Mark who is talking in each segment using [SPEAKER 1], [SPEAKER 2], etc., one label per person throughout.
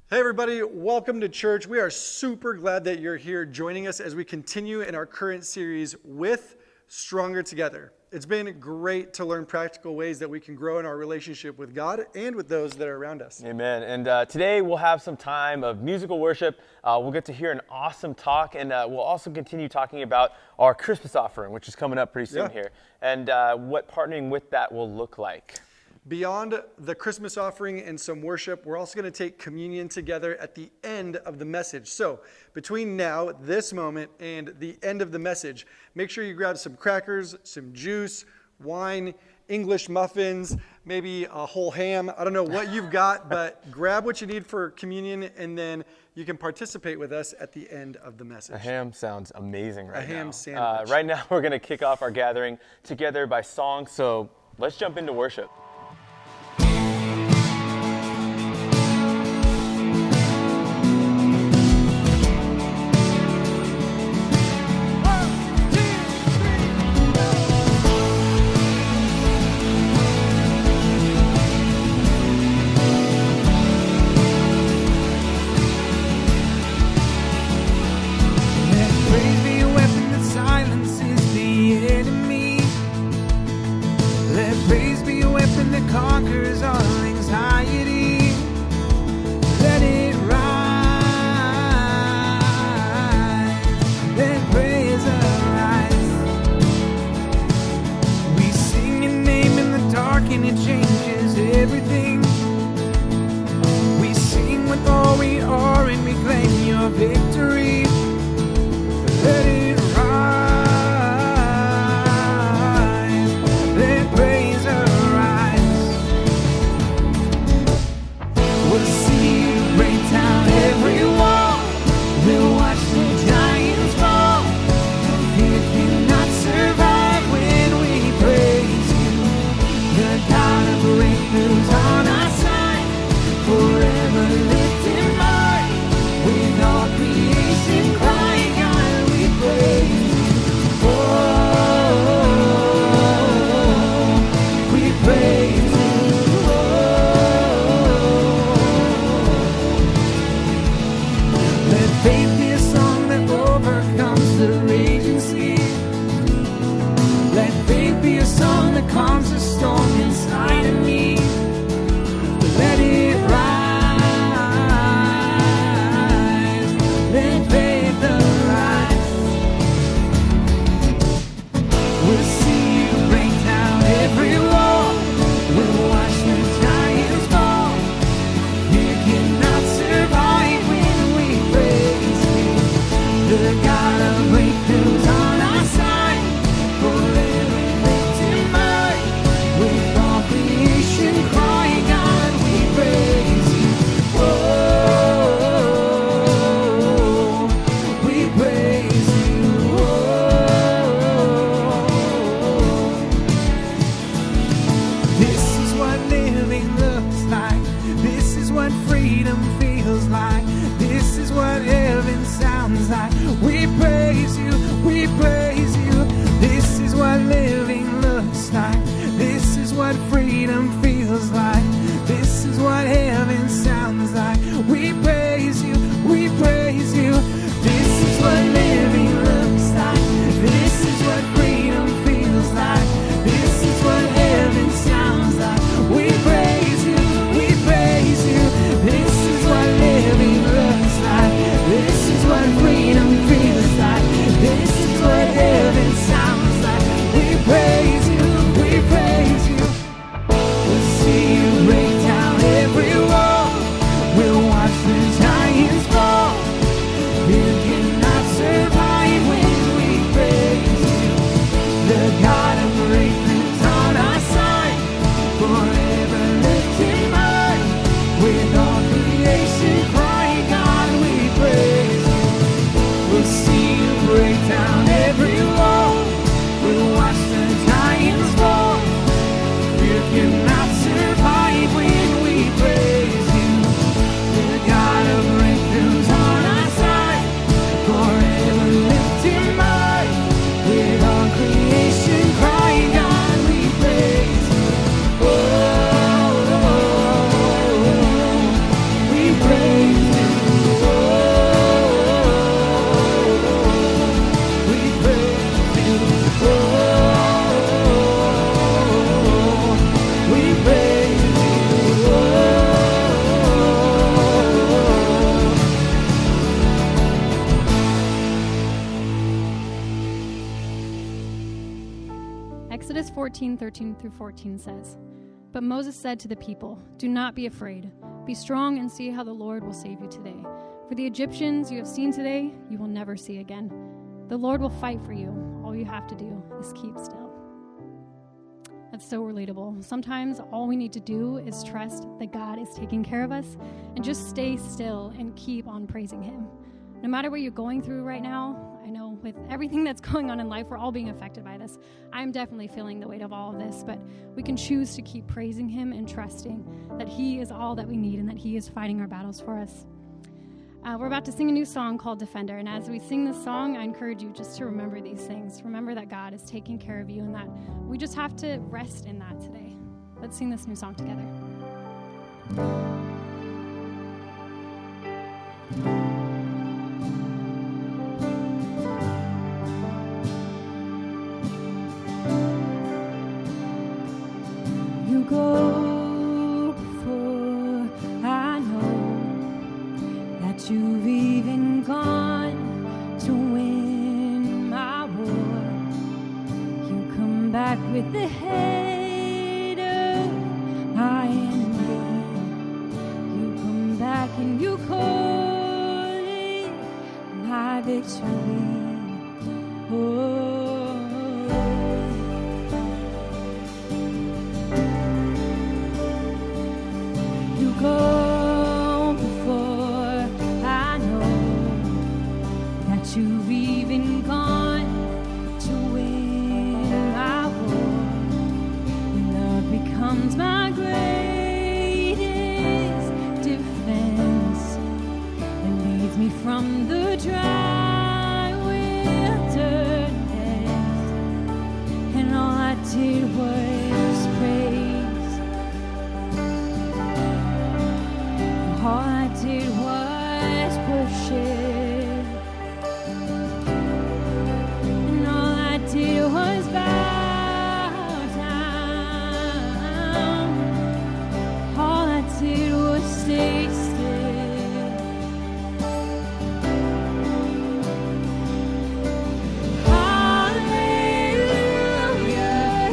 [SPEAKER 1] Hey everybody, welcome to church. We are super glad that you're here joining us as we continue in our current series with Stronger Together. It's been great to learn practical ways that we can grow in our relationship with God and with those that are around us.
[SPEAKER 2] Amen. And today we'll have some time of musical worship. We'll get to hear an awesome talk, and we'll also continue talking about our Christmas offering, which is coming up pretty soon here, and what partnering with that will look like.
[SPEAKER 1] Beyond the Christmas offering and some worship, we're also going to take communion together at the end of the message. So between now, this moment, and the end of the message, make sure you grab some crackers, some juice, wine, English muffins, maybe a whole ham. I don't know what you've got, but grab what you need for communion, and then you can participate with us at the end of the message.
[SPEAKER 2] A ham sounds amazing right now.
[SPEAKER 1] A ham sandwich.
[SPEAKER 2] Right now we're going to kick off our gathering together by song, so let's jump into worship.
[SPEAKER 3] Conquers all anxiety. Let it rise. Let praise arise. We sing your name in the dark and it changes everything. We sing with all we are and we claim your victory. Let it rise. Let praise arise. We'll see you break down every wall. We'll watch the giants fall. Fear cannot survive when we praise you. The God of breakthroughs on our side, forever lifting high. With all creation crying out, we praise you. Oh, we praise you. Faith be a song that overcomes the raging sea. Let faith be a song that calms the storm inside of me. Let it rise. Let faith arise. We'll see you break down every wall. We'll watch the giants fall. You cannot survive when we praise you.
[SPEAKER 4] Exodus 14:13-14 says, "But Moses said to the people, 'Do not be afraid. Be strong and see how the Lord will save you today. For the Egyptians you have seen today, you will never see again. The Lord will fight for you. All you have to do is keep still.'" That's so relatable. Sometimes all we need to do is trust that God is taking care of us and just stay still and keep on praising Him. No matter what you're going through right now, I know with everything that's going on in life, we're all being affected by this. I'm definitely feeling the weight of all of this, but we can choose to keep praising Him and trusting that He is all that we need and that He is fighting our battles for us. We're about to sing a new song called Defender, and as we sing this song, I encourage you just to remember these things. Remember that God is taking care of you and that we just have to rest in that today. Let's sing this new song together.
[SPEAKER 3] You go before, I know that you've even gone to win my war. You come back with the head of my enemy. You come back and you call it my victory. Oh. Go before, I know that you've even gone to win my war. Your love becomes my greatest defense and leads me from the dry wilderness. And all I did was praise. All I did was worship, and all I did was bow down. All I did was stay still. Hallelujah,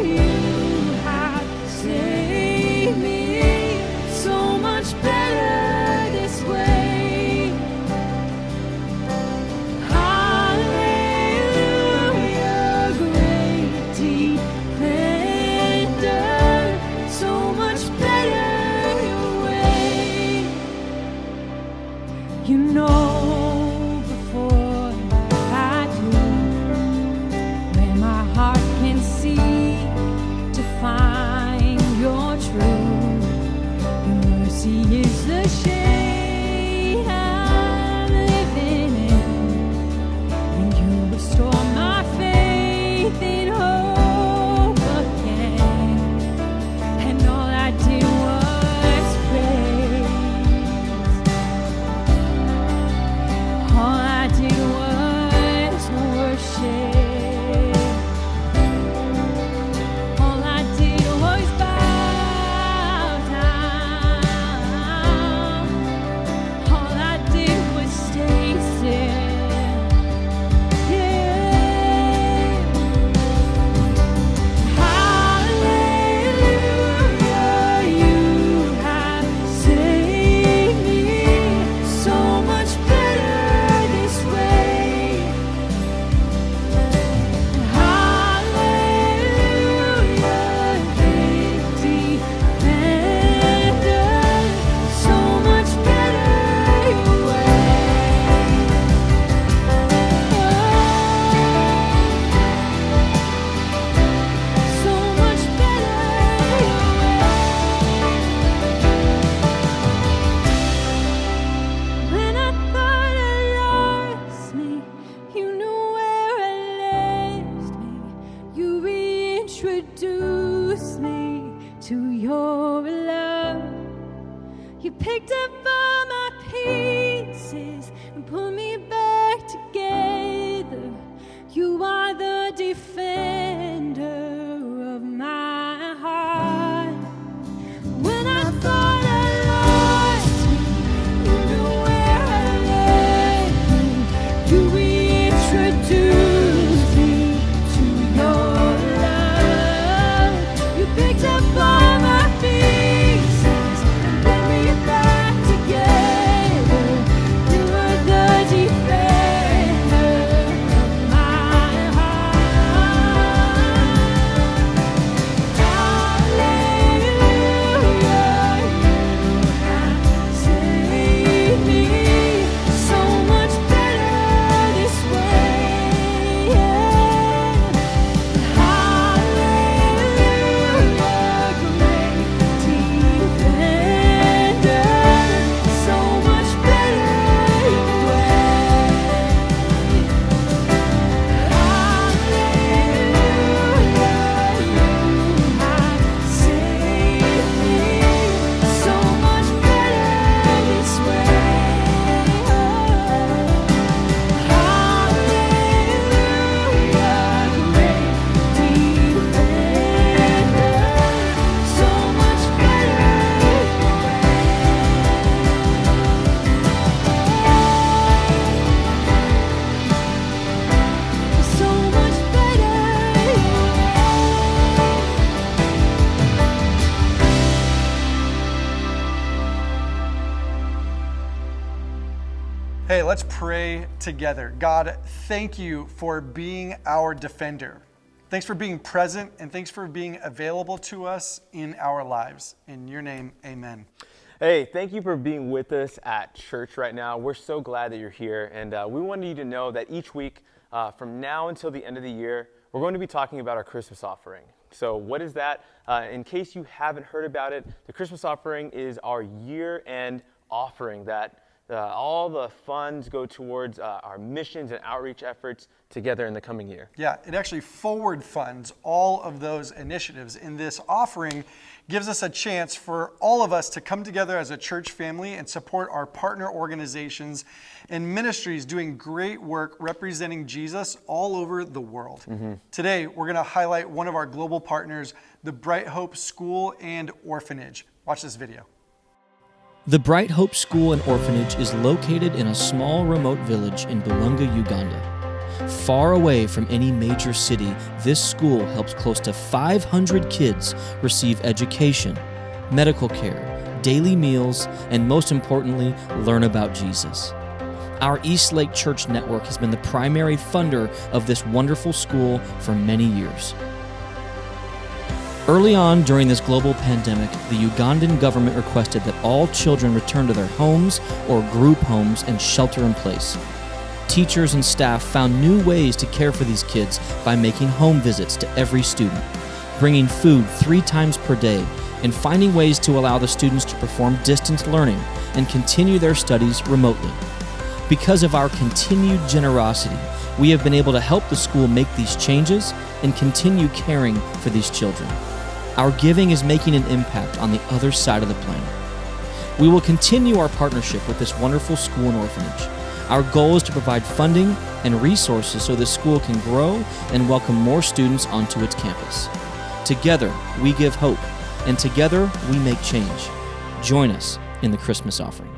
[SPEAKER 3] you have saved me so much better. You know before I do where my heart can see to find your truth. Your mercy is the shade I'm living in, and you restore my faith in hope again. And all I did was praise.
[SPEAKER 1] Hey, let's pray together. God, thank you for being our defender. Thanks for being present, and thanks for being available to us in our lives. In your name, amen.
[SPEAKER 2] Hey, thank you for being with us at church right now. We're so glad that you're here, and we wanted you to know that each week from now until the end of the year, we're going to be talking about our Christmas offering. So what is that? In case you haven't heard about it, the Christmas offering is our year-end offering that all the funds go towards our missions and outreach efforts together in the coming year.
[SPEAKER 1] Yeah, it actually forward funds all of those initiatives. And this offering gives us a chance for all of us to come together as a church family and support our partner organizations and ministries doing great work representing Jesus all over the world. Today, we're going to highlight one of our global partners, the Bright Hope School and Orphanage. Watch this video.
[SPEAKER 5] The Bright Hope School and Orphanage is located in a small remote village in Bulunga, Uganda. Far away from any major city, this school helps close to 500 kids receive education, medical care, daily meals, and most importantly, learn about Jesus. Our East Lake Church Network has been the primary funder of this wonderful school for many years. Early on during this global pandemic, the Ugandan government requested that all children return to their homes or group homes and shelter in place. Teachers and staff found new ways to care for these kids by making home visits to every student, bringing food 3 times per day, and finding ways to allow the students to perform distance learning and continue their studies remotely. Because of our continued generosity, we have been able to help the school make these changes and continue caring for these children. Our giving is making an impact on the other side of the planet. We will continue our partnership with this wonderful school and orphanage. Our goal is to provide funding and resources so the school can grow and welcome more students onto its campus. Together, we give hope, and together, we make change. Join us in the Christmas offering.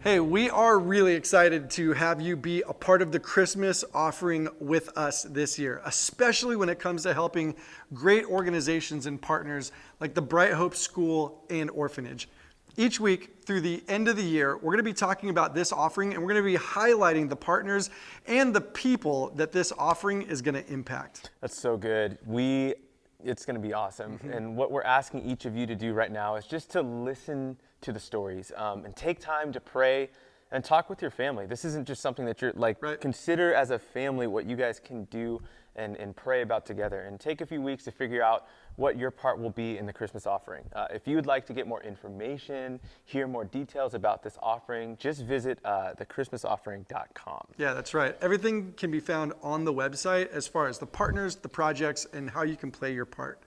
[SPEAKER 1] Hey, we are really excited to have you be a part of the Christmas offering with us this year, especially when it comes to helping great organizations and partners like the Bright Hope School and Orphanage. Each week through the end of the year, we're going to be talking about this offering, and we're going to be highlighting the partners and the people that this offering is going to impact.
[SPEAKER 2] That's so good. It's going to be awesome. And what we're asking each of you to do right now is just to listen to the stories and take time to pray and talk with your family. This isn't just something that you're consider as a family what you guys can do and pray about together, and take a few weeks to figure out what your part will be in the Christmas offering. If you would like to get more information, hear more details about this offering, just visit thechristmasoffering.com.
[SPEAKER 1] Yeah, that's right. Everything can be found on the website as far as the partners, the projects, and how you can play your part.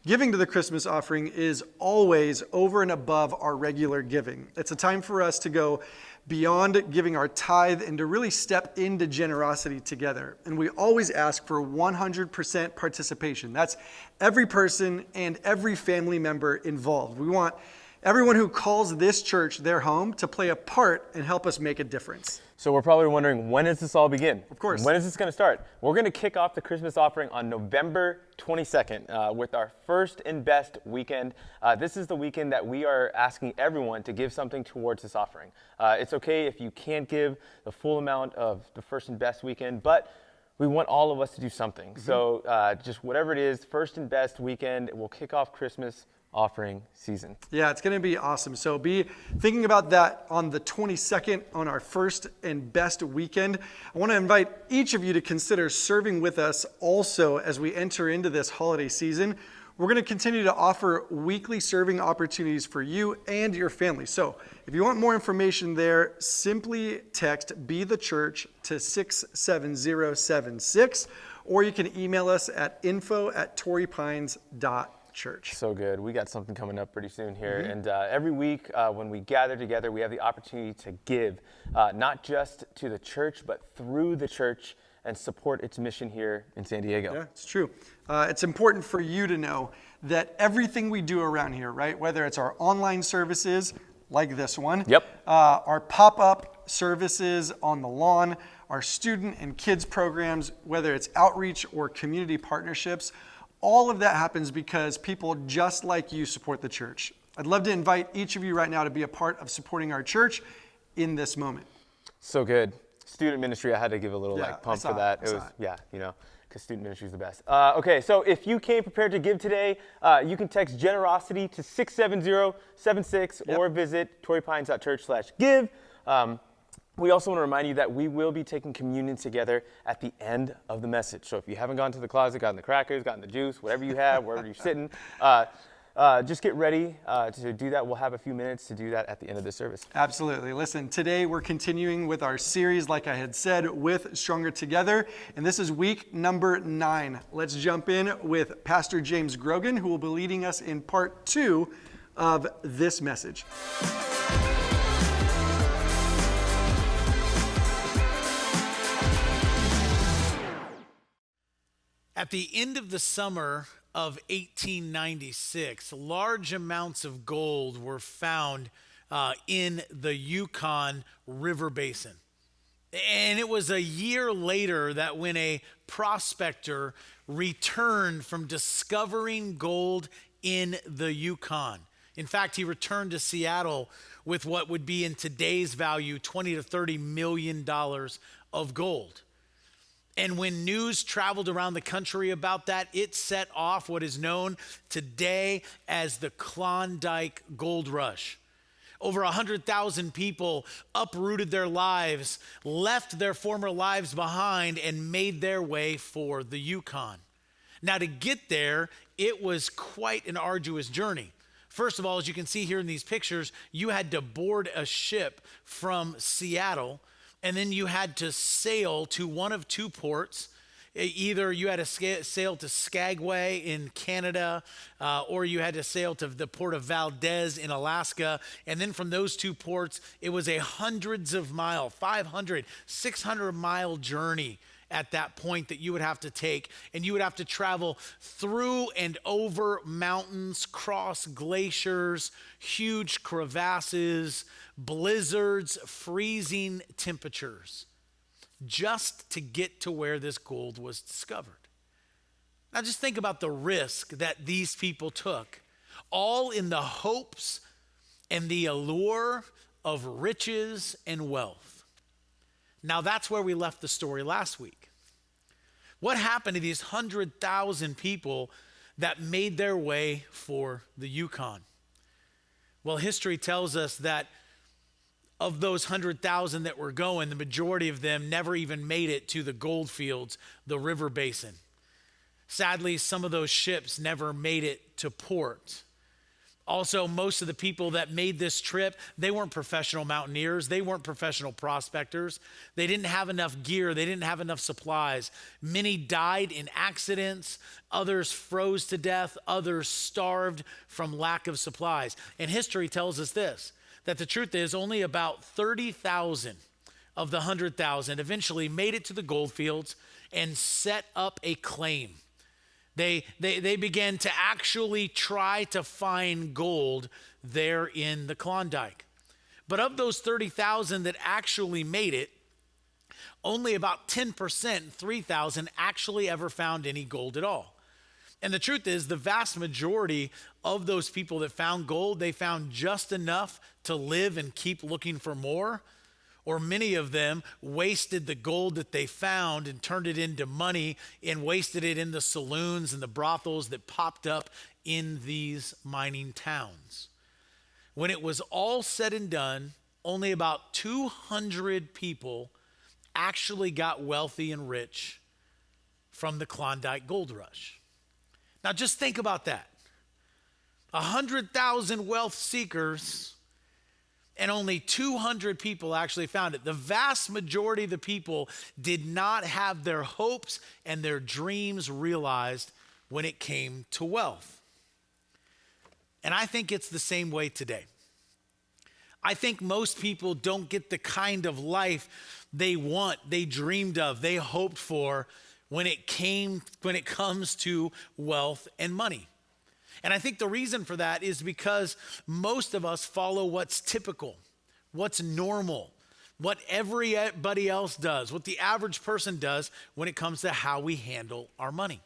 [SPEAKER 1] Giving to the Christmas offering is always over and above our regular giving. It's a time for us to go beyond giving our tithe and to really step into generosity together. And we always ask for 100% participation. That's every person and every family member involved. We want everyone who calls this church their home to play a part and help us make a difference.
[SPEAKER 2] So we're probably wondering, when does this all begin?
[SPEAKER 1] Of course.
[SPEAKER 2] When is this going to start? We're going to kick off the Christmas offering on November 22nd with our first and best weekend. This is the weekend that we are asking everyone to give something towards this offering. It's okay if you can't give the full amount of the first and best weekend, but we want all of us to do something. So just whatever it is, first and best weekend, we'll kick off Christmas offering season.
[SPEAKER 1] Yeah, it's going to be awesome. So be thinking about that on the 22nd on our first and best weekend. I want to invite each of you to consider serving with us also as we enter into this holiday season. We're going to continue to offer weekly serving opportunities for you and your family. So if you want more information there, simply text Be the Church to 67076, or you can email us at info@torreypines.church.
[SPEAKER 2] So good. We got something coming up pretty soon here. And every week when we gather together, we have the opportunity to give, not just to the church, but through the church and support its mission here in San Diego.
[SPEAKER 1] Yeah, it's true. It's important for you to know that everything we do around here, right, whether it's our online services like this one, our pop-up services on the lawn, our student and kids programs, whether it's outreach or community partnerships, all of that happens because people just like you support the church. I'd love to invite each of you right now to be a part of supporting our church in this moment.
[SPEAKER 2] So good. Student ministry, I had to give a little
[SPEAKER 1] Yeah,
[SPEAKER 2] pump
[SPEAKER 1] I saw
[SPEAKER 2] for that.
[SPEAKER 1] it. I saw it.
[SPEAKER 2] Yeah, because student ministry is the best. Okay, so if you came prepared to give today, you can text generosity to 67076 or visit torreypines.church/give. We also want to remind you that we will be taking communion together at the end of the message. So if you haven't gone to the closet, gotten the crackers, gotten the juice, whatever you have, wherever you're sitting, just get ready to do that. We'll have a few minutes to do that at the end of the service.
[SPEAKER 1] Absolutely. Listen, today we're continuing with our series, like I had said, with Stronger Together. And this is week number 9. Let's jump in with Pastor James Grogan, who will be leading us in part 2 of this message.
[SPEAKER 6] At the end of the summer of 1896, large amounts of gold were found in the Yukon River Basin. And it was a year later that when a prospector returned from discovering gold in the Yukon. In fact, he returned to Seattle with what would be in today's value $20 to $30 million of gold. And when news traveled around the country about that, it set off what is known today as the Klondike Gold Rush. Over 100,000 people uprooted their lives, left their former lives behind, and made their way for the Yukon. Now, to get there, it was quite an arduous journey. First of all, as you can see here in these pictures, you had to board a ship from Seattle, and then you had to sail to one of two ports. Either you had to sail to Skagway in Canada, or you had to sail to the port of Valdez in Alaska. And then from those two ports, it was a hundreds of mile, 500, 600 mile journey at that point that you would have to take. And you would have to travel through and over mountains, cross glaciers, huge crevasses, blizzards, freezing temperatures, just to get to where this gold was discovered. Now just think about the risk that these people took, all in the hopes and the allure of riches and wealth. Now that's where we left the story last week. What happened to these 100,000 people that made their way for the Yukon? Well, history tells us that of those 100,000 that were going, the majority of them never even made it to the gold fields, the river basin. Sadly, some of those ships never made it to port. Also, most of the people that made this trip, they weren't professional mountaineers. They weren't professional prospectors. They didn't have enough gear. They didn't have enough supplies. Many died in accidents. Others froze to death. Others starved from lack of supplies. And history tells us this, that the truth is only about 30,000 of the 100,000 eventually made it to the gold fields and set up a claim. They began to actually try to find gold there in the Klondike. But of those 30,000 that actually made it, only about 10%, 3,000, actually ever found any gold at all. And the truth is, the vast majority of those people that found gold, they found just enough to live and keep looking for more. Or many of them wasted the gold that they found and turned it into money and wasted it in the saloons and the brothels that popped up in these mining towns. When it was all said and done, only about 200 people actually got wealthy and rich from the Klondike Gold Rush. Now just think about that. 100,000 wealth seekers and only 200 people actually found it. The vast majority of the people did not have their hopes and their dreams realized when it came to wealth. And I think it's the same way today. I think most people don't get the kind of life they want, they dreamed of, they hoped for when it comes to wealth and money. And I think the reason for that is because most of us follow what's typical, what's normal, what everybody else does, what the average person does when it comes to how we handle our money.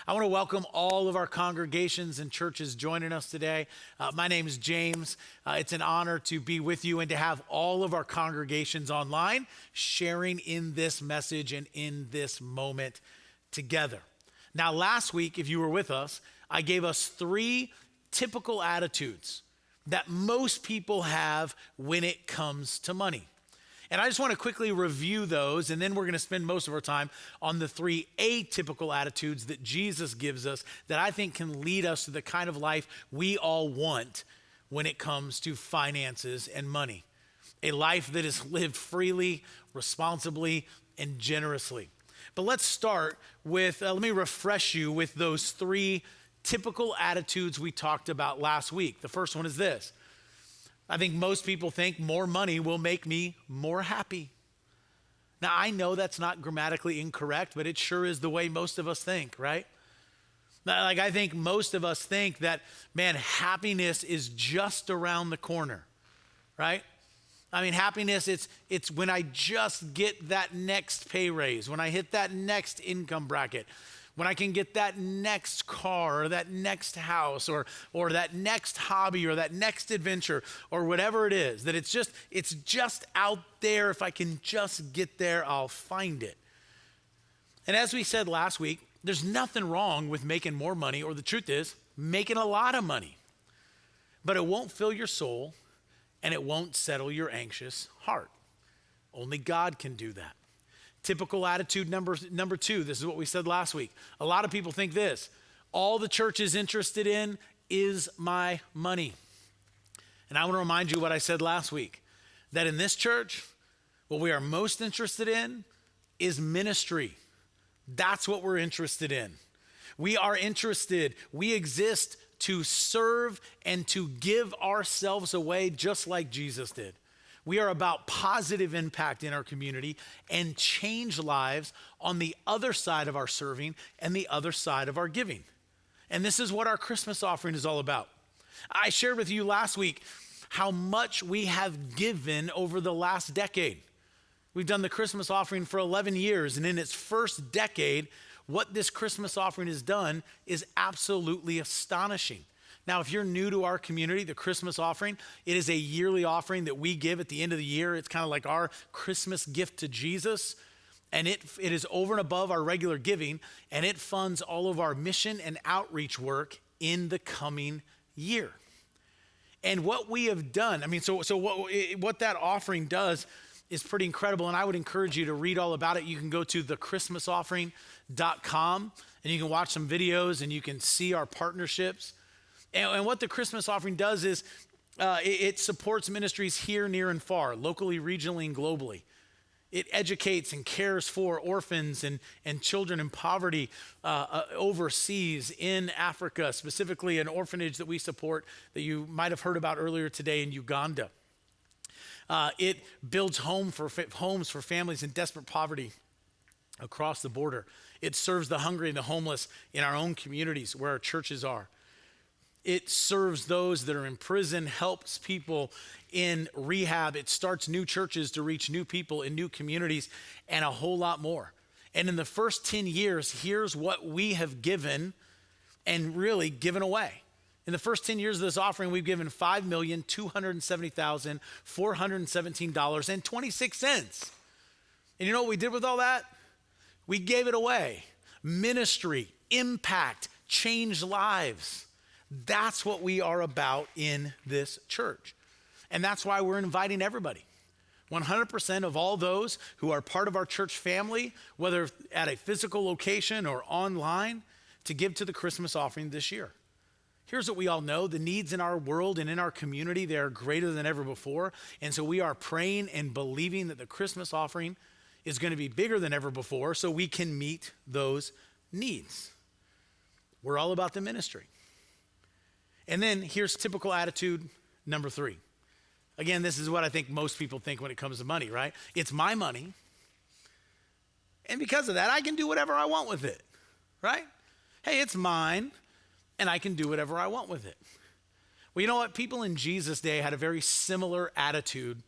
[SPEAKER 6] I want to welcome all of our congregations and churches joining us today. My name is James. It's an honor to be with you and to have all of our congregations online sharing in this message and in this moment together. Now, last week, if you were with us, I gave us 3 typical attitudes that most people have when it comes to money. And I just want to quickly review those, and then we're going to spend most of our time on the 3 atypical attitudes that Jesus gives us that I think can lead us to the kind of life we all want when it comes to finances and money. A life that is lived freely, responsibly, and generously. But let's start with, let me refresh you with those 3 typical attitudes we talked about last week. The first one is this. I think most people think more money will make me more happy. Now, I know that's not grammatically incorrect, but it sure is the way most of us think, right? Like, I think most of us think that, man, happiness is just around the corner, right? I mean, happiness, it's when I just get that next pay raise, when I hit that next income bracket, when I can get that next car or that next house or that next hobby or that next adventure or whatever it is, that it's just out there. If I can just get there, I'll find it. And as we said last week, there's nothing wrong with making more money, or the truth is, making a lot of money. But it won't fill your soul and it won't settle your anxious heart. Only God can do that. Typical attitude number 2, this is what we said last week. A lot of people think this: all the church is interested in is my money. And I want to remind you what I said last week, that in this church, what we are most interested in is ministry. That's what we're interested in. We exist to serve and to give ourselves away just like Jesus did. We are about positive impact in our community and change lives on the other side of our serving and the other side of our giving. And this is what our Christmas offering is all about. I shared with you last week how much we have given over the last decade. We've done the Christmas offering for 11 years, and in its first decade, what this Christmas offering has done is absolutely astonishing. Now, if you're new to our community, the Christmas offering, it is a yearly offering that we give at the end of the year. It's kind of like our Christmas gift to Jesus. And it is over and above our regular giving, and it funds all of our mission and outreach work in the coming year. And what we have done, what that offering does is pretty incredible, and I would encourage you to read all about it. You can go to thechristmasoffering.com, and you can watch some videos, and you can see our partnerships. And what the Christmas offering does is it supports ministries here, near, and far, locally, regionally, and globally. It educates and cares for orphans and children in poverty overseas in Africa, specifically an orphanage that we support that you might have heard about earlier today in Uganda. It builds homes for families in desperate poverty across the border. It serves the hungry and the homeless in our own communities where our churches are. It serves those that are in prison, helps people in rehab. It starts new churches to reach new people in new communities, and a whole lot more. And in the first 10 years, here's what we have given and really given away. In the first 10 years of this offering, we've given $5,270,417.26. And you know what we did with all that? We gave it away. Ministry, impact, change lives. That's what we are about in this church. And that's why we're inviting everybody. 100% of all those who are part of our church family, whether at a physical location or online, to give to the Christmas offering this year. Here's what we all know: the needs in our world and in our community, they are greater than ever before. And so we are praying and believing that the Christmas offering is going to be bigger than ever before so we can meet those needs. We're all about the ministry. And then here's typical attitude number 3. Again, this is what I think most people think when it comes to money, right? It's my money. And because of that, I can do whatever I want with it, right? Hey, it's mine, and I can do whatever I want with it. Well, you know what? People in Jesus' day had a very similar attitude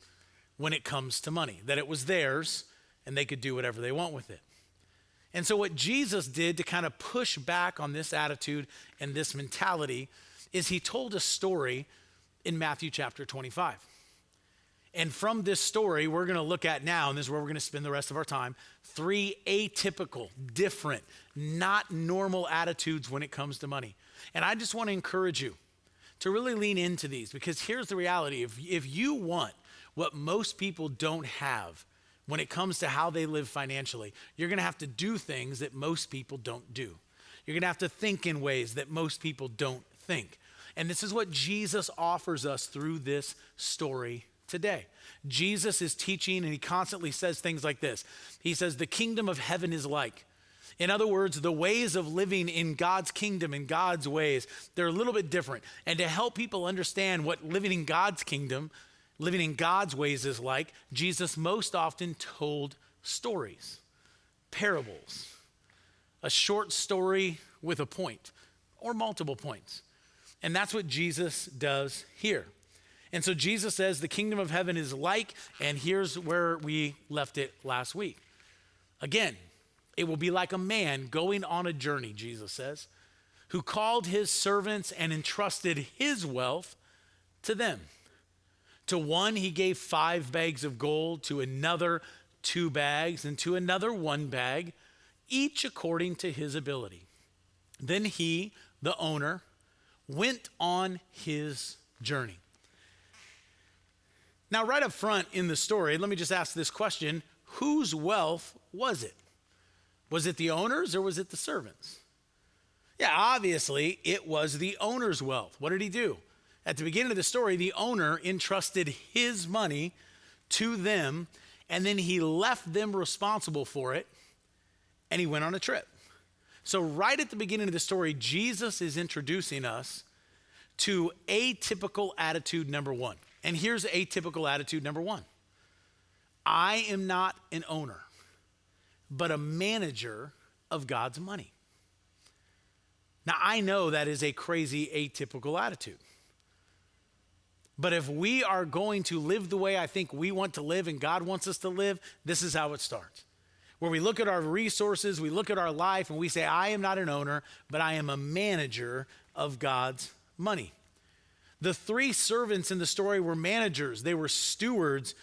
[SPEAKER 6] when it comes to money, that it was theirs, and they could do whatever they want with it. And so what Jesus did to kind of push back on this attitude and this mentality is he told a story in Matthew chapter 25. And from this story, we're going to look at now, and this is where we're going to spend the rest of our time, 3 atypical, different, not normal attitudes when it comes to money. And I just want to encourage you to really lean into these, because here's the reality. If you want what most people don't have when it comes to how they live financially, you're going to have to do things that most people don't do. You're going to have to think in ways that most people don't think. And this is what Jesus offers us through this story today. Jesus is teaching, and he constantly says things like this. He says, the kingdom of heaven is like. In other words, the ways of living in God's kingdom, in God's ways, they're a little bit different. And to help people understand what living in God's kingdom, living in God's ways is like, Jesus most often told stories, parables, a short story with a point or multiple points. And that's what Jesus does here. And so Jesus says the kingdom of heaven is like, and here's where we left it last week. Again, it will be like a man going on a journey, Jesus says, who called his servants and entrusted his wealth to them. To one, he gave 5 bags of gold, to another 2 bags, and to another 1 bag, each according to his ability. Then he, the owner, went on his journey. Now, right up front in the story, let me just ask this question. Whose wealth was it? Was it the owner's or was it the servants? Yeah, obviously, it was the owner's wealth. What did he do? At the beginning of the story, the owner entrusted his money to them, and then he left them responsible for it, and he went on a trip. So right at the beginning of the story, Jesus is introducing us to atypical attitude number 1. And here's atypical attitude number 1. I am not an owner, but a manager of God's money. Now, I know that is a crazy atypical attitude. But if we are going to live the way I think we want to live and God wants us to live, this is how it starts. Where we look at our resources, we look at our life, and we say, I am not an owner, but I am a manager of God's money. The 3 servants in the story were managers. They were stewards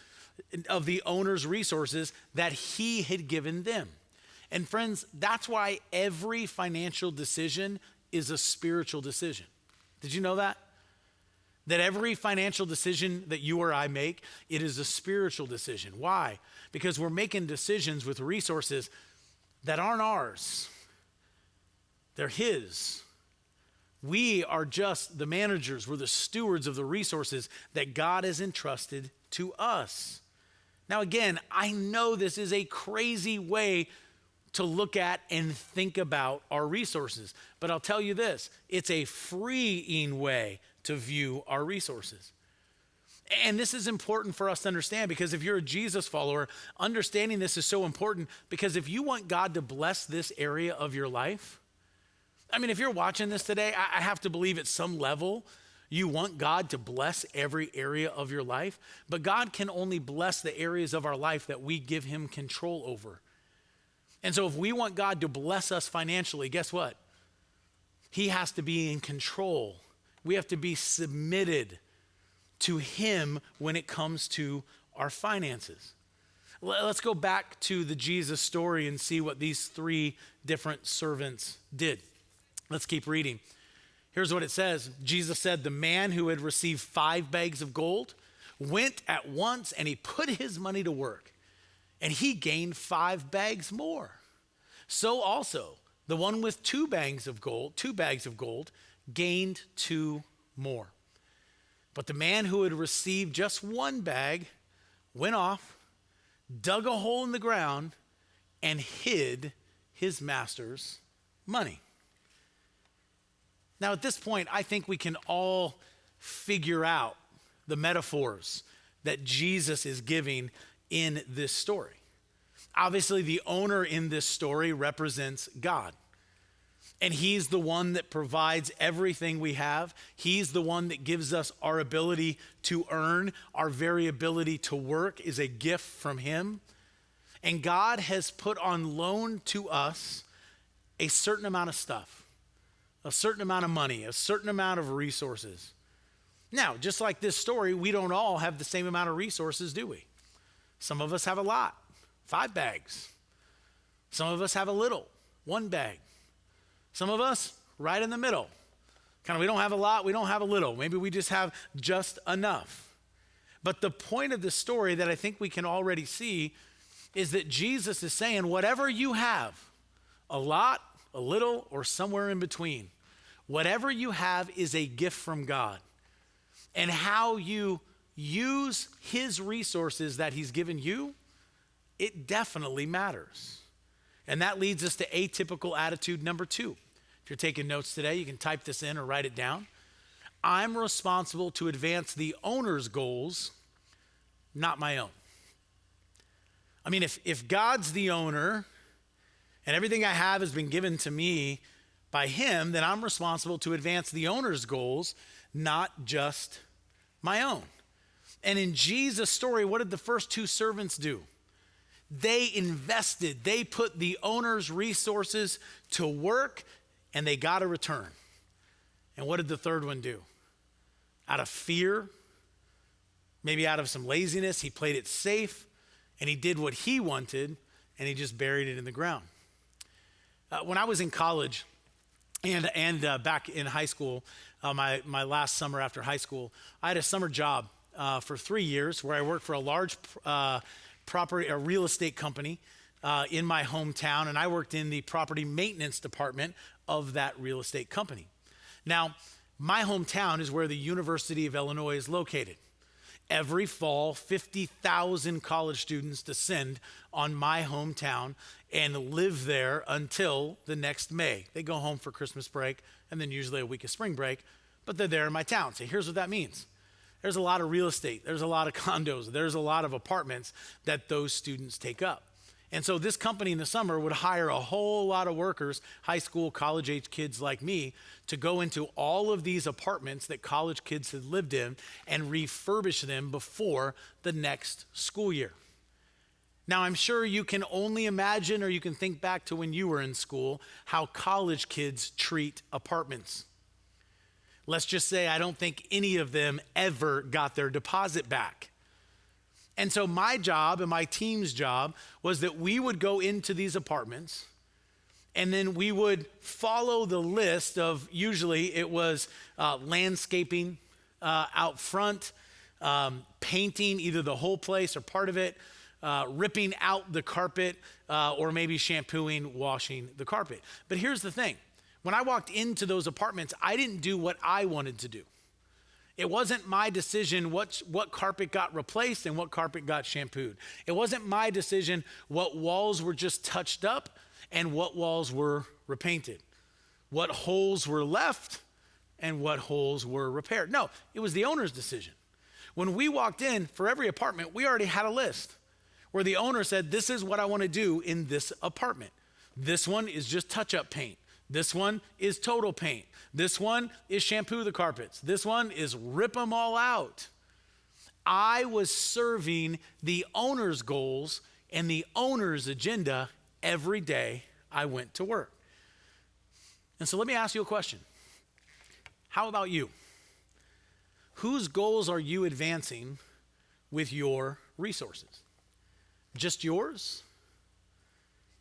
[SPEAKER 6] of the owner's resources that he had given them. And friends, that's why every financial decision is a spiritual decision. Did you know that? That every financial decision that you or I make, it is a spiritual decision. Why? Because we're making decisions with resources that aren't ours. They're his. We are just the managers. We're the stewards of the resources that God has entrusted to us. Now, again, I know this is a crazy way to look at and think about our resources, but I'll tell you this, it's a freeing way to view our resources. And this is important for us to understand, because if you're a Jesus follower, understanding this is so important, because if you want God to bless this area of your life, I mean, if you're watching this today, I have to believe at some level you want God to bless every area of your life, but God can only bless the areas of our life that we give him control over. And so if we want God to bless us financially, guess what? He has to be in control. We have to be submitted to him when it comes to our finances. Let's go back to the Jesus story and see what these 3 different servants did. Let's keep reading. Here's what it says. Jesus said, the man who had received 5 bags of gold went at once and he put his money to work, and he gained 5 bags more. So also, the one with 2 bags of gold, gained 2 more. But the man who had received just 1 bag went off, dug a hole in the ground, and hid his master's money. Now, at this point, I think we can all figure out the metaphors that Jesus is giving in this story. Obviously, the owner in this story represents God. And he's the one that provides everything we have. He's the one that gives us our ability to earn. Our very ability to work is a gift from him. And God has put on loan to us a certain amount of stuff, a certain amount of money, a certain amount of resources. Now, just like this story, we don't all have the same amount of resources, do we? Some of us have a lot, 5 bags. Some of us have a little, 1 bag. Some of us, right in the middle. Kind of, we don't have a lot, we don't have a little. Maybe we just have just enough. But the point of the story that I think we can already see is that Jesus is saying, whatever you have, a lot, a little, or somewhere in between, whatever you have is a gift from God. And how you use his resources that he's given you, it definitely matters. And that leads us to atypical attitude number 2. If you're taking notes today, you can type this in or write it down. I'm responsible to advance the owner's goals, not my own. I mean, if God's the owner and everything I have has been given to me by him, then I'm responsible to advance the owner's goals, not just my own. And in Jesus' story, what did the first 2 servants do? They invested, they put the owner's resources to work, and they got a return. And what did the third one do? Out of fear, maybe out of some laziness, he played it safe, and he did what he wanted, and he just buried it in the ground. When I was in college and back in high school, my last summer after high school, I had a summer job for 3 years where I worked for a large real estate company in my hometown, and I worked in the property maintenance department of that real estate company. Now, my hometown is where the University of Illinois is located. Every fall, 50,000 college students descend on my hometown and live there until the next May. They go home for Christmas break and then usually a week of spring break, but they're there in my town. So here's what that means. There's a lot of real estate. There's a lot of condos. There's a lot of apartments that those students take up. And so this company in the summer would hire a whole lot of workers, high school, college-age kids like me, to go into all of these apartments that college kids had lived in and refurbish them before the next school year. Now, I'm sure you can only imagine, or you can think back to when you were in school, how college kids treat apartments. Let's just say I don't think any of them ever got their deposit back. And so my job and my team's job was that we would go into these apartments and then we would follow the list of, usually it was landscaping out front, painting either the whole place or part of it, ripping out the carpet, or maybe shampooing, washing the carpet. But here's the thing. When I walked into those apartments, I didn't do what I wanted to do. It wasn't my decision what carpet got replaced and what carpet got shampooed. It wasn't my decision what walls were just touched up and what walls were repainted, what holes were left and what holes were repaired. No, it was the owner's decision. When we walked in, for every apartment, we already had a list where the owner said, this is what I want to do in this apartment. This one is just touch-up paint. This one is total paint. This one is shampoo the carpets. This one is rip them all out. I was serving the owner's goals and the owner's agenda every day I went to work. And so let me ask you a question. How about you? Whose goals are you advancing with your resources? Just yours?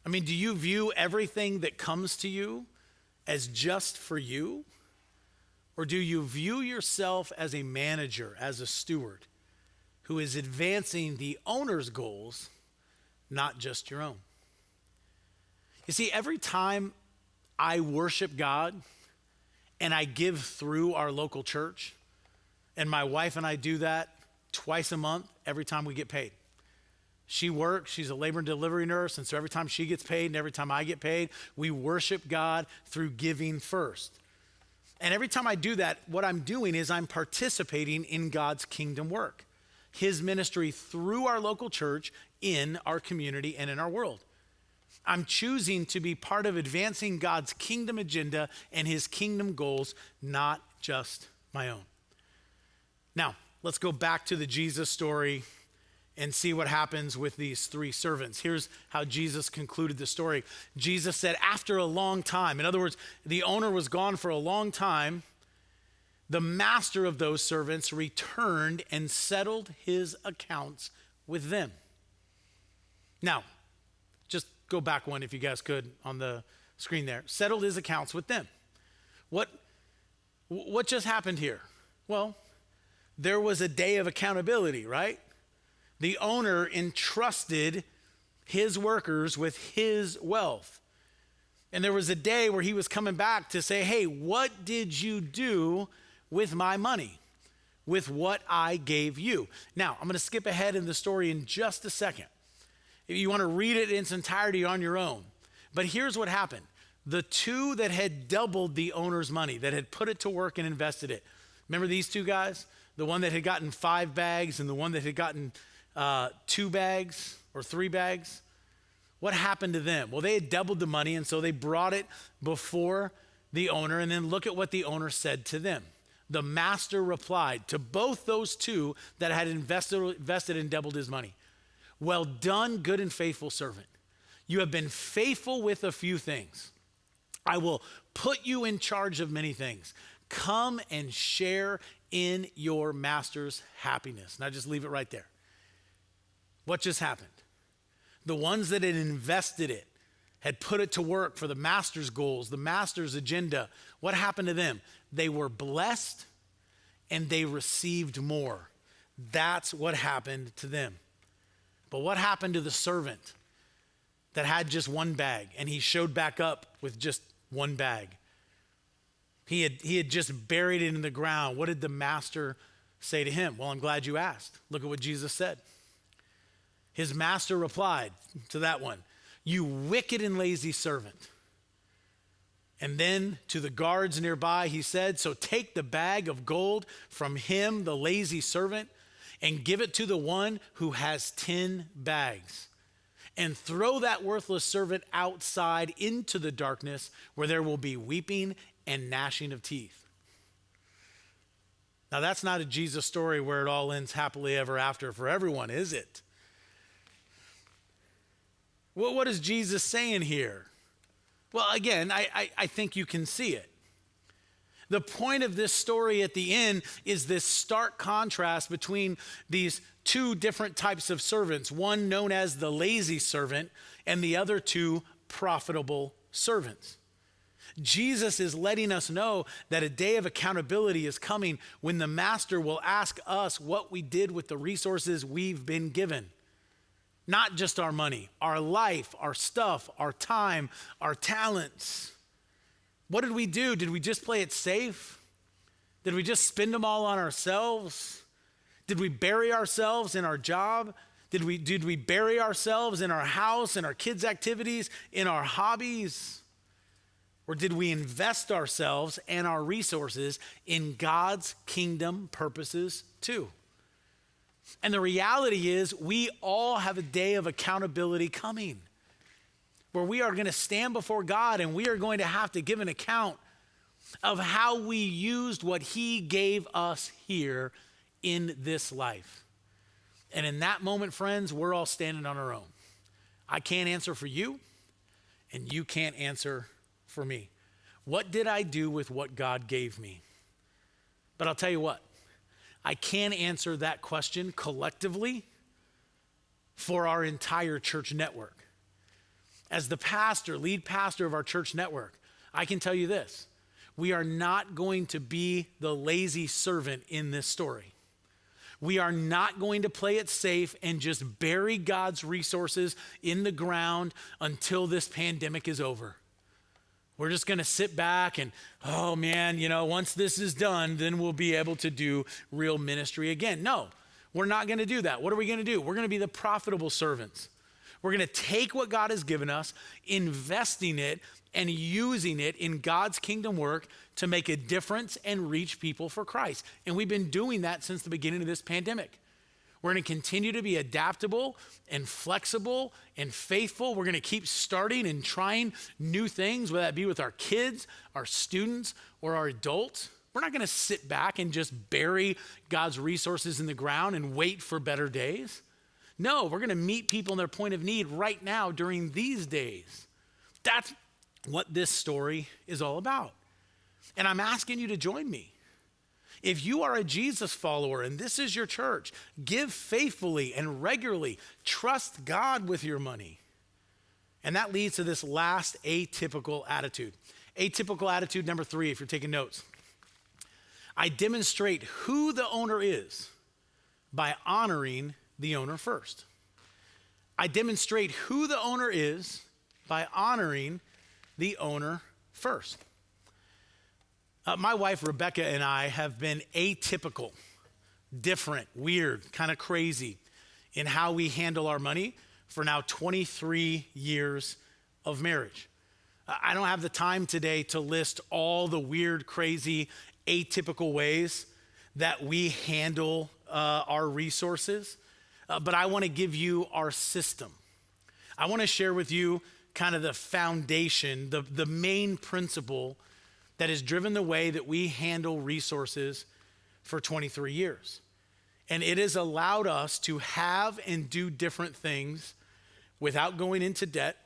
[SPEAKER 6] I mean, do you view everything that comes to you as just for you? Or do you view yourself as a manager, as a steward, who is advancing the owner's goals, not just your own? You see, every time I worship God and I give through our local church, and my wife and I do that twice a month, every time we get paid. She works, she's a labor and delivery nurse, and so every time she gets paid and every time I get paid, we worship God through giving first. And every time I do that, what I'm doing is I'm participating in God's kingdom work, his ministry through our local church, in our community, and in our world. I'm choosing to be part of advancing God's kingdom agenda and his kingdom goals, not just my own. Now, let's go back to the Jesus story and see what happens with these three servants. Here's how Jesus concluded the story. Jesus said, after a long time, in other words, the owner was gone for a long time, the master of those servants returned and settled his accounts with them. Now, just go back one if you guys could on the screen there. Settled his accounts with them. What just happened here? Well, there was a day of accountability, right? The owner entrusted his workers with his wealth. And there was a day where he was coming back to say, hey, what did you do with my money? With what I gave you? Now, I'm going to skip ahead in the story in just a second. If you want to read it in its entirety on your own. But here's what happened. The two that had doubled the owner's money, that had put it to work and invested it. Remember these two guys? The one that had gotten 5 bags and the one that had gotten 2 bags or 3 bags. What happened to them? Well, they had doubled the money, and so they brought it before the owner, and then look at what the owner said to them. The master replied to both those two that had invested and doubled his money. Well done, good and faithful servant. You have been faithful with a few things. I will put you in charge of many things. Come and share in your master's happiness. Now just leave it right there. What just happened? The ones that had invested it, had put it to work for the master's goals, the master's agenda. What happened to them? They were blessed and they received more. That's what happened to them. But what happened to the servant that had just 1 bag and he showed back up with just 1 bag? He had just buried it in the ground. What did the master say to him? Well, I'm glad you asked. Look at what Jesus said. His master replied to that one, you wicked and lazy servant. And then to the guards nearby, he said, so take the bag of gold from him, the lazy servant, and give it to the one who has 10 bags. And throw that worthless servant outside into the darkness where there will be weeping and gnashing of teeth. Now, that's not a Jesus story where it all ends happily ever after for everyone, is it? Well, what is Jesus saying here? Well, again, I think you can see it. The point of this story at the end is this stark contrast between these 2 different types of servants, one known as the lazy servant and the other 2 profitable servants. Jesus is letting us know that a day of accountability is coming when the master will ask us what we did with the resources we've been given. Not just our money, our life, our stuff, our time, our talents. What did we do? Did we just play it safe? Did we just spend them all on ourselves? Did we bury ourselves in our job? Did we bury ourselves in our house, in our kids' activities, in our hobbies? Or did we invest ourselves and our resources in God's kingdom purposes too? And the reality is we all have a day of accountability coming where we are going to stand before God and we are going to have to give an account of how we used what he gave us here in this life. And in that moment, friends, we're all standing on our own. I can't answer for you and you can't answer for me. What did I do with what God gave me? But I'll tell you what, I can answer that question collectively for our entire church network. As the pastor, lead pastor of our church network, I can tell you this. We are not going to be the lazy servant in this story. We are not going to play it safe and just bury God's resources in the ground until this pandemic is over. We're just going to sit back and, oh man, once this is done, then we'll be able to do real ministry again. No, we're not going to do that. What are we going to do? We're going to be the profitable servants. We're going to take what God has given us, investing it and using it in God's kingdom work to make a difference and reach people for Christ. And we've been doing that since the beginning of this pandemic. We're going to continue to be adaptable and flexible and faithful. We're going to keep starting and trying new things, whether that be with our kids, our students, or our adults. We're not going to sit back and just bury God's resources in the ground and wait for better days. No, we're going to meet people in their point of need right now during these days. That's what this story is all about. And I'm asking you to join me. If you are a Jesus follower and this is your church, give faithfully and regularly. Trust God with your money. And that leads to this last atypical attitude. Atypical attitude number 3, if you're taking notes. I demonstrate who the owner is by honoring the owner first. I demonstrate who the owner is by honoring the owner first. My wife, Rebecca, and I have been atypical, different, weird, kind of crazy in how we handle our money for now 23 years of marriage. I don't have the time today to list all the weird, crazy, atypical ways that we handle our resources, but I want to give you our system. I want to share with you kind of the foundation, the main principle that has driven the way that we handle resources for 23 years. And it has allowed us to have and do different things without going into debt.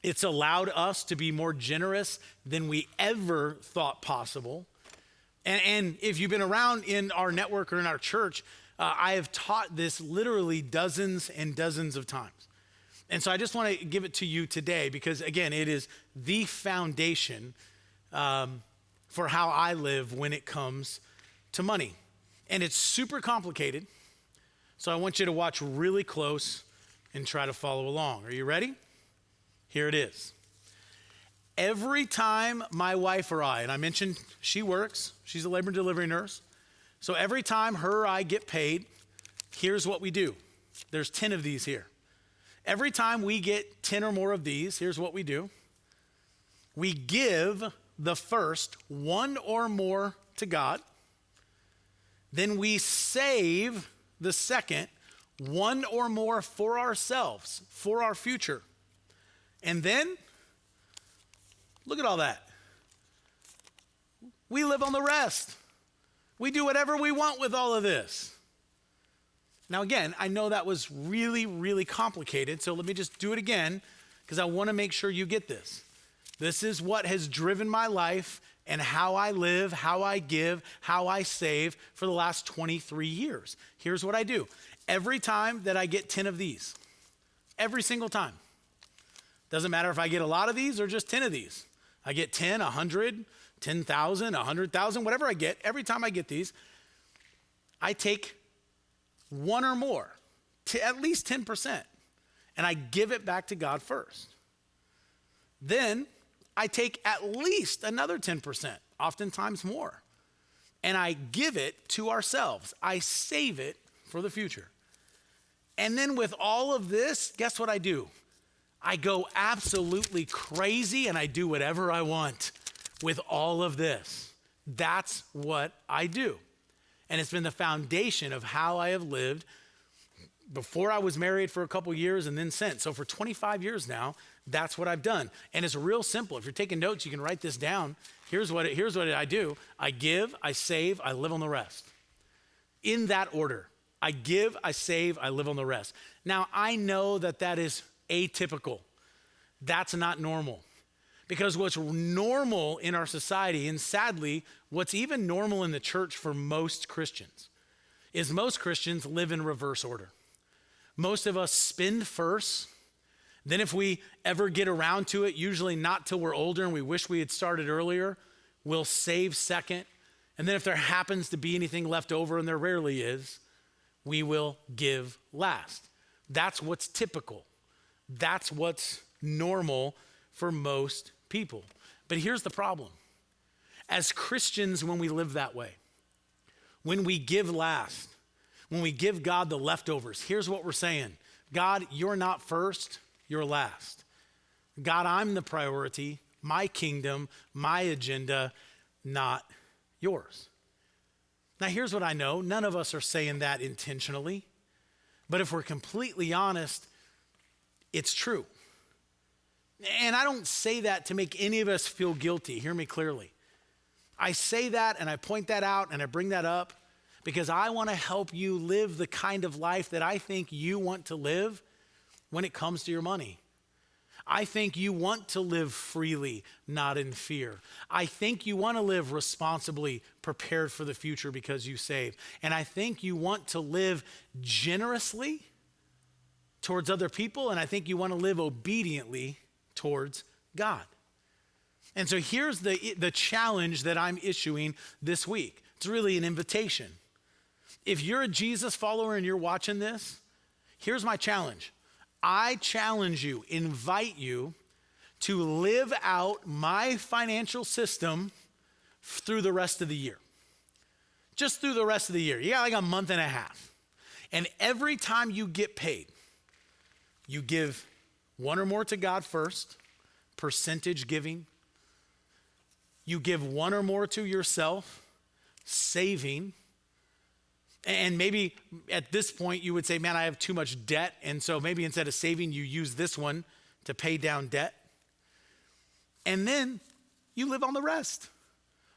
[SPEAKER 6] It's allowed us to be more generous than we ever thought possible. And if you've been around in our network or in our church, I have taught this literally dozens and dozens of times. And so I just want to give it to you today because, again, it is the foundation for how I live when it comes to money. And it's super complicated, so I want you to watch really close and try to follow along. Are you ready? Here it is. Every time my wife or I, and I mentioned she works, she's a labor and delivery nurse, so every time her or I get paid, here's what we do. There's 10 of these here. Every time we get 10 or more of these, here's what we do. We give the first 1 or more to God. Then we save the second 1 or more for ourselves, for our future. And then, look at all that. We live on the rest. We do whatever we want with all of this. Now again, I know that was really, really complicated, so let me just do it again because I want to make sure you get this. This is what has driven my life and how I live, how I give, how I save for the last 23 years. Here's what I do. Every time that I get 10 of these, every single time, doesn't matter if I get a lot of these or just 10 of these. I get 10, 100, 10,000, 100,000, whatever I get, every time I get these, I take 1 or more, at least 10%, and I give it back to God first. Then I take at least another 10%, oftentimes more, and I give it to ourselves. I save it for the future. And then with all of this, guess what I do? I go absolutely crazy and I do whatever I want with all of this. That's what I do. And it's been the foundation of how I have lived before I was married for a couple years and then since. So for 25 years now, that's what I've done. And it's real simple. If you're taking notes, you can write this down. Here's what I do. I give, I save, I live on the rest. In that order. I give, I save, I live on the rest. Now, I know that is atypical. That's not normal. Because what's normal in our society, and sadly, what's even normal in the church for most Christians, is most Christians live in reverse order. Most of us spend first. Then if we ever get around to it, usually not till we're older and we wish we had started earlier, we'll save second. And then if there happens to be anything left over, and there rarely is, we will give last. That's what's typical. That's what's normal for most people. But here's the problem. As Christians, when we live that way, when we give last, when we give God the leftovers, here's what we're saying. God, you're not first, you're last. God, I'm the priority, my kingdom, my agenda, not yours. Now, here's what I know. None of us are saying that intentionally. But if we're completely honest, it's true. And I don't say that to make any of us feel guilty. Hear me clearly. I say that and I point that out and I bring that up because I want to help you live the kind of life that I think you want to live when it comes to your money. I think you want to live freely, not in fear. I think you want to live responsibly, prepared for the future because you save. And I think you want to live generously towards other people, and I think you want to live obediently towards God. And so here's the challenge that I'm issuing this week. It's really an invitation. If you're a Jesus follower and you're watching this, here's my challenge. I challenge you, invite you to live out my financial system through the rest of the year. Just through the rest of the year. You got like a month and a half. And every time you get paid, you give one or more to God first, percentage giving. You give one or more to yourself, saving. And maybe at this point you would say, man, I have too much debt. And so maybe instead of saving, you use this one to pay down debt. And then you live on the rest.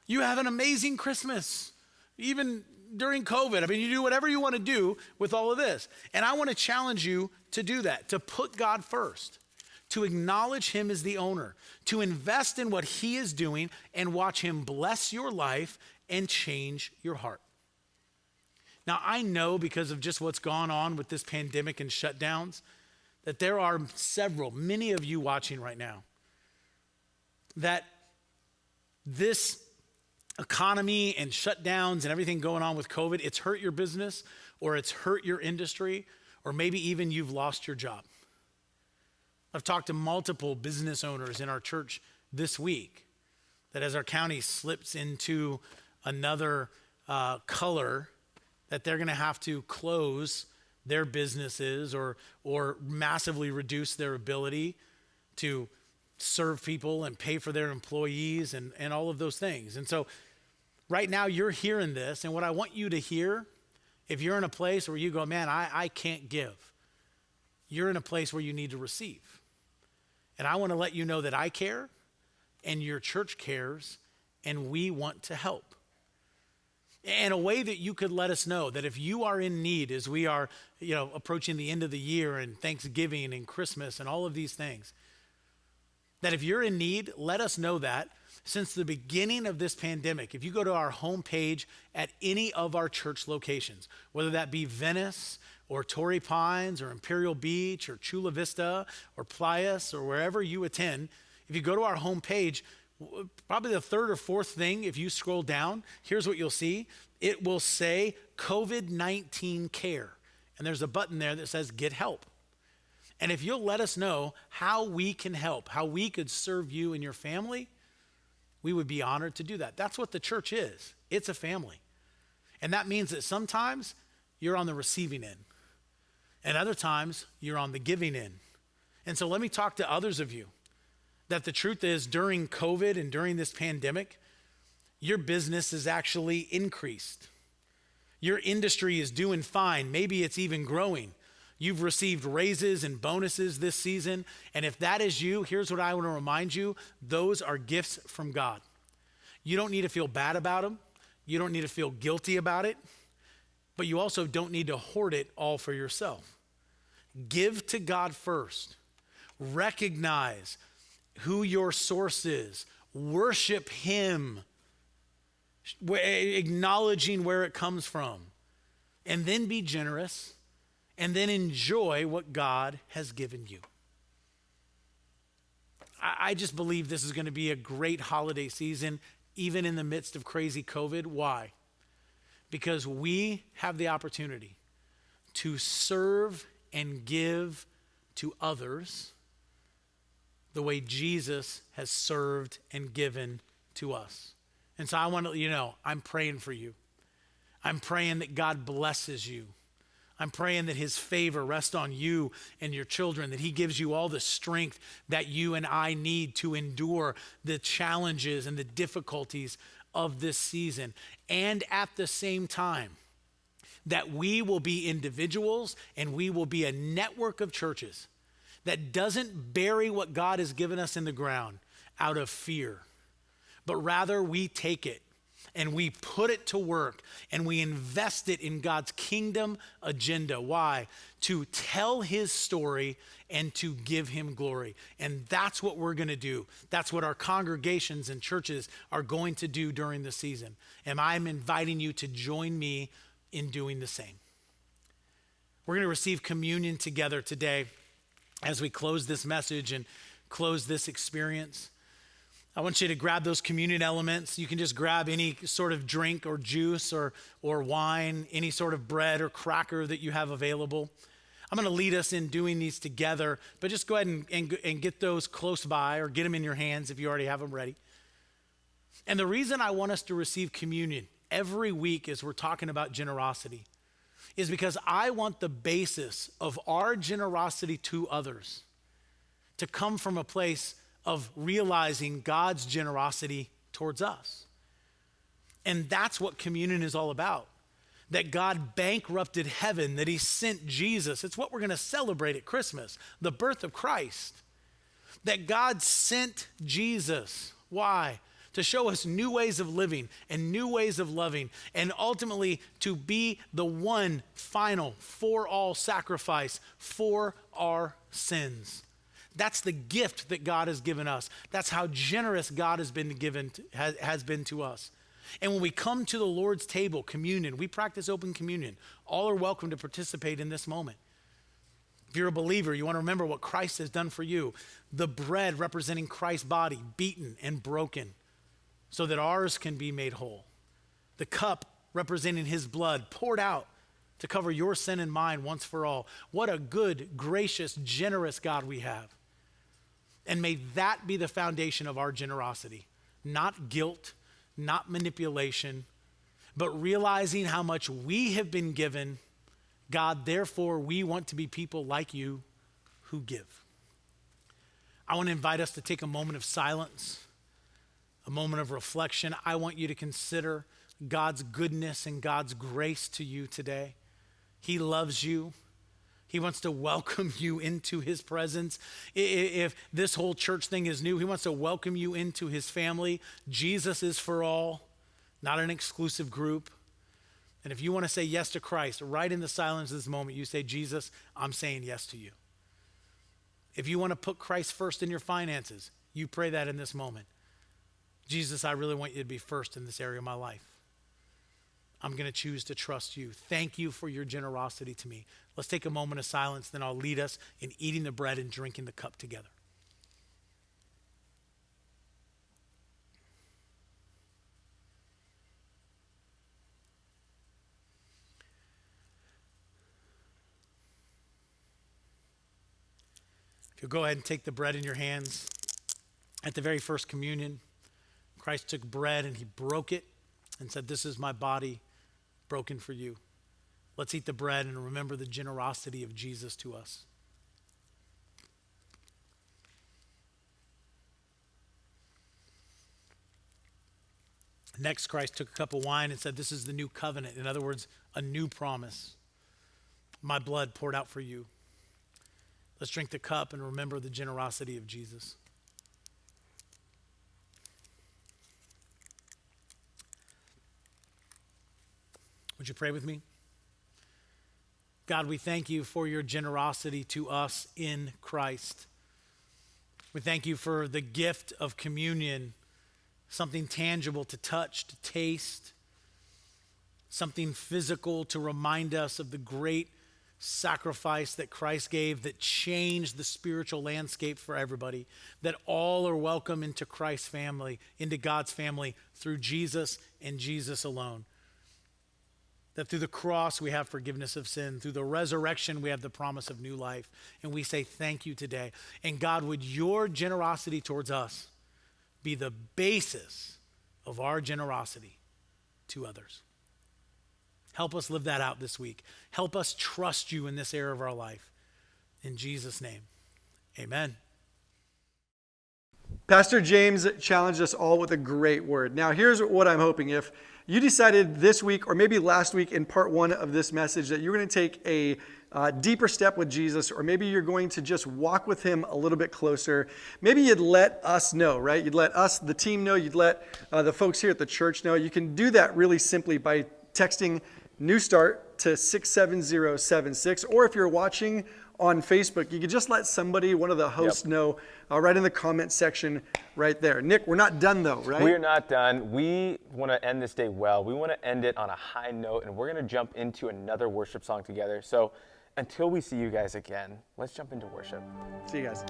[SPEAKER 6] You have an amazing Christmas, even during COVID. I mean, you do whatever you want to do with all of this. And I want to challenge you to do that, to put God first, to acknowledge him as the owner, to invest in what he is doing and watch him bless your life and change your heart. Now, I know because of just what's gone on with this pandemic and shutdowns, that there are many of you watching right now, that this economy and shutdowns and everything going on with COVID, it's hurt your business or it's hurt your industry, or maybe even you've lost your job. I've talked to multiple business owners in our church this week that as our county slips into another color, that they're going to have to close their businesses or massively reduce their ability to serve people and pay for their employees and all of those things. And so right now you're hearing this, and what I want you to hear, if you're in a place where you go, man, I can't give, you're in a place where you need to receive. And I want to let you know that I care and your church cares and we want to help. And a way that you could let us know that if you are in need as we are, approaching the end of the year and Thanksgiving and Christmas and all of these things, that if you're in need, let us know that. Since the beginning of this pandemic, if you go to our homepage at any of our church locations, whether that be Venice or Torrey Pines or Imperial Beach or Chula Vista or Playas or wherever you attend, if you go to our homepage, probably the third or fourth thing, if you scroll down, here's what you'll see. It will say COVID-19 care. And there's a button there that says get help. And if you'll let us know how we can help, how we could serve you and your family, we would be honored to do that. That's what the church is. It's a family. And that means that sometimes you're on the receiving end. And other times you're on the giving end. And so let me talk to others of you. That the truth is, during COVID and during this pandemic, your business has actually increased. Your industry is doing fine. Maybe it's even growing. You've received raises and bonuses this season. And if that is you, here's what I want to remind you. Those are gifts from God. You don't need to feel bad about them. You don't need to feel guilty about it. But you also don't need to hoard it all for yourself. Give to God first. Recognize who your source is. Worship him, acknowledging where it comes from. And then be generous, and then enjoy what God has given you. I just believe this is going to be a great holiday season, even in the midst of crazy COVID. Why? Because we have the opportunity to serve and give to others the way Jesus has served and given to us. And so I want to let you know, I'm praying for you. I'm praying that God blesses you. I'm praying that his favor rests on you and your children, that he gives you all the strength that you and I need to endure the challenges and the difficulties of this season. And at the same time, that we will be individuals and we will be a network of churches that doesn't bury what God has given us in the ground out of fear, but rather we take it and we put it to work and we invest it in God's kingdom agenda. Why? To tell his story and to give him glory. And that's what we're going to do. That's what our congregations and churches are going to do during the season. And I'm inviting you to join me in doing the same. We're going to receive communion together today as we close this message and close this experience. I want you to grab those communion elements. You can just grab any sort of drink or juice or wine, any sort of bread or cracker that you have available. I'm going to lead us in doing these together, but just go ahead and get those close by or get them in your hands if you already have them ready. And the reason I want us to receive communion every week as we're talking about generosity is because I want the basis of our generosity to others to come from a place of realizing God's generosity towards us. And that's what communion is all about. That God bankrupted heaven, that he sent Jesus. It's what we're going to celebrate at Christmas, the birth of Christ. That God sent Jesus. Why? To show us new ways of living and new ways of loving, and ultimately to be the one final for all sacrifice for our sins. That's the gift that God has given us. That's how generous God has been to us. And when we come to the Lord's table, communion, we practice open communion. All are welcome to participate in this moment. If you're a believer, you want to remember what Christ has done for you. The bread representing Christ's body, beaten and broken, so that ours can be made whole. The cup representing his blood poured out to cover your sin and mine once for all. What a good, gracious, generous God we have. And may that be the foundation of our generosity. Not guilt, not manipulation, but realizing how much we have been given. God, therefore, we want to be people like you who give. I want to invite us to take a moment of silence, a moment of reflection. I want you to consider God's goodness and God's grace to you today. He loves you. He wants to welcome you into his presence. If this whole church thing is new, he wants to welcome you into his family. Jesus is for all, not an exclusive group. And if you want to say yes to Christ, right in the silence of this moment, you say, Jesus, I'm saying yes to you. If you want to put Christ first in your finances, you pray that in this moment. Jesus, I really want you to be first in this area of my life. I'm going to choose to trust you. Thank you for your generosity to me. Let's take a moment of silence, then I'll lead us in eating the bread and drinking the cup together. If you'll go ahead and take the bread in your hands. At the very first communion, Christ took bread and he broke it and said, this is my body broken for you. Let's eat the bread and remember the generosity of Jesus to us. Next, Christ took a cup of wine and said, this is the new covenant. In other words, a new promise. My blood poured out for you. Let's drink the cup and remember the generosity of Jesus. Would you pray with me? God, we thank you for your generosity to us in Christ. We thank you for the gift of communion, something tangible to touch, to taste, something physical to remind us of the great sacrifice that Christ gave that changed the spiritual landscape for everybody, that all are welcome into Christ's family, into God's family through Jesus and Jesus alone. That through the cross we have forgiveness of sin. Through the resurrection we have the promise of new life. And we say thank you today. And God, would your generosity towards us be the basis of our generosity to others. Help us live that out this week. Help us trust you in this area of our life. In Jesus' name, amen.
[SPEAKER 1] Pastor James challenged us all with a great word. Now, here's what I'm hoping. If you decided this week or maybe last week in part 1 of this message that you're going to take a deeper step with Jesus, or maybe you're going to just walk with him a little bit closer, maybe you'd let us know, right? You'd let us, the team, know. You'd let the folks here at the church know. You can do that really simply by texting New Start to 67076, or if you're watching on Facebook, you could just let somebody, one of the hosts, know right in the comment section right there. Nick, we're not done though, right?
[SPEAKER 2] We're not done. We want to end this day well. We want to end it on a high note, and we're going to jump into another worship song together. So until we see you guys again, let's jump into worship.
[SPEAKER 1] See you guys.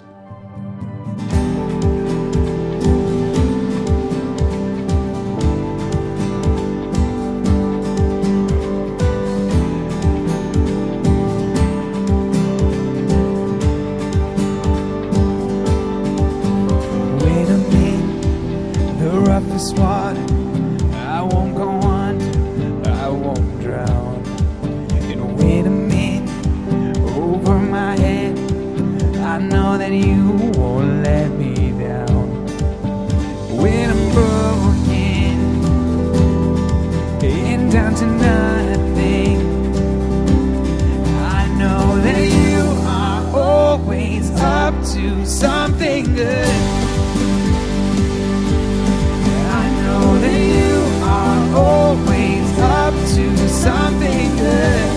[SPEAKER 3] Roughest water, I won't go under, I won't drown. And wait a minute, over my head, I know that you won't let me down. When I'm broken and down to nothing, I know that you are always up to something good. That you are always up to something good.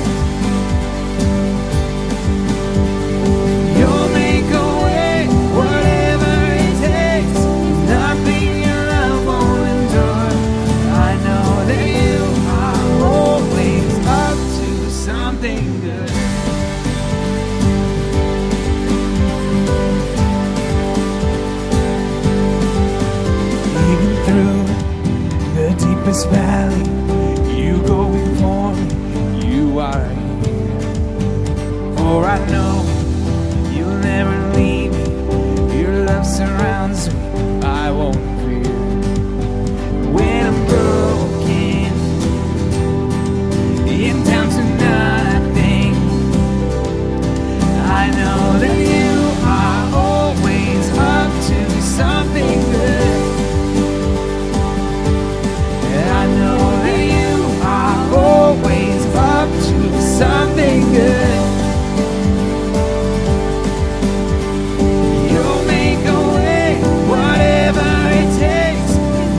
[SPEAKER 3] You'll make a way, whatever it takes. Nothing your love won't endure. I know that you are always up to something good. Even through the deepest valley, you go before me, you are here. For I know you'll never leave me, your love surrounds me, I won't fear. When I'm broken and down to nothing, I know that you are always up to something good. I know that you are always up to something good. You'll make a way, whatever it takes.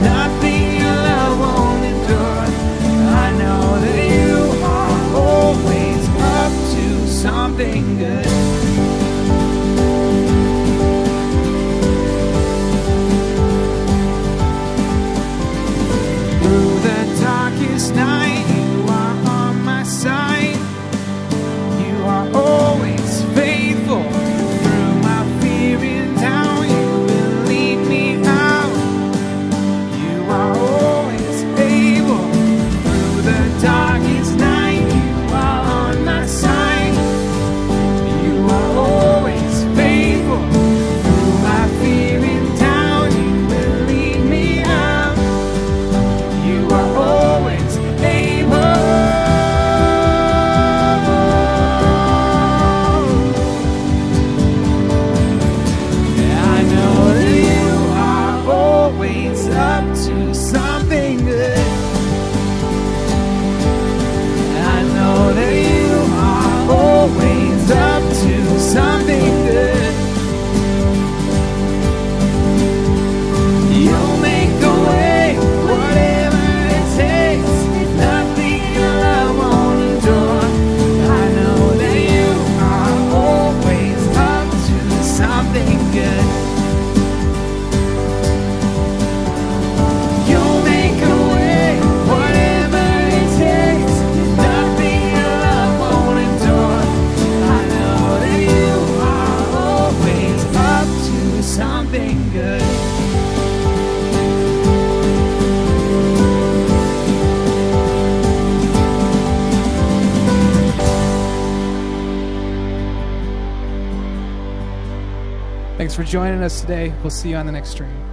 [SPEAKER 3] Nothing your love won't endure. I know that you are always up to something good. Darkest night, you are on my side. You are always faithful. Through my fear and doubt, you will lead me out. You are always able. Through the darkest night, you are on my side. You are always faithful. Through my fear and doubt, you will lead me out. You are always able. I know that you are always up to something good. I know that you are always up to something good. You'll make a way, whatever it takes. Nothing your love won't endure. I know that you are always up to something good. You'll make a way, whatever it takes. Nothing your love won't endure. I know that you are always up to something good.
[SPEAKER 7] Thanks for joining us today. We'll see you on the next stream.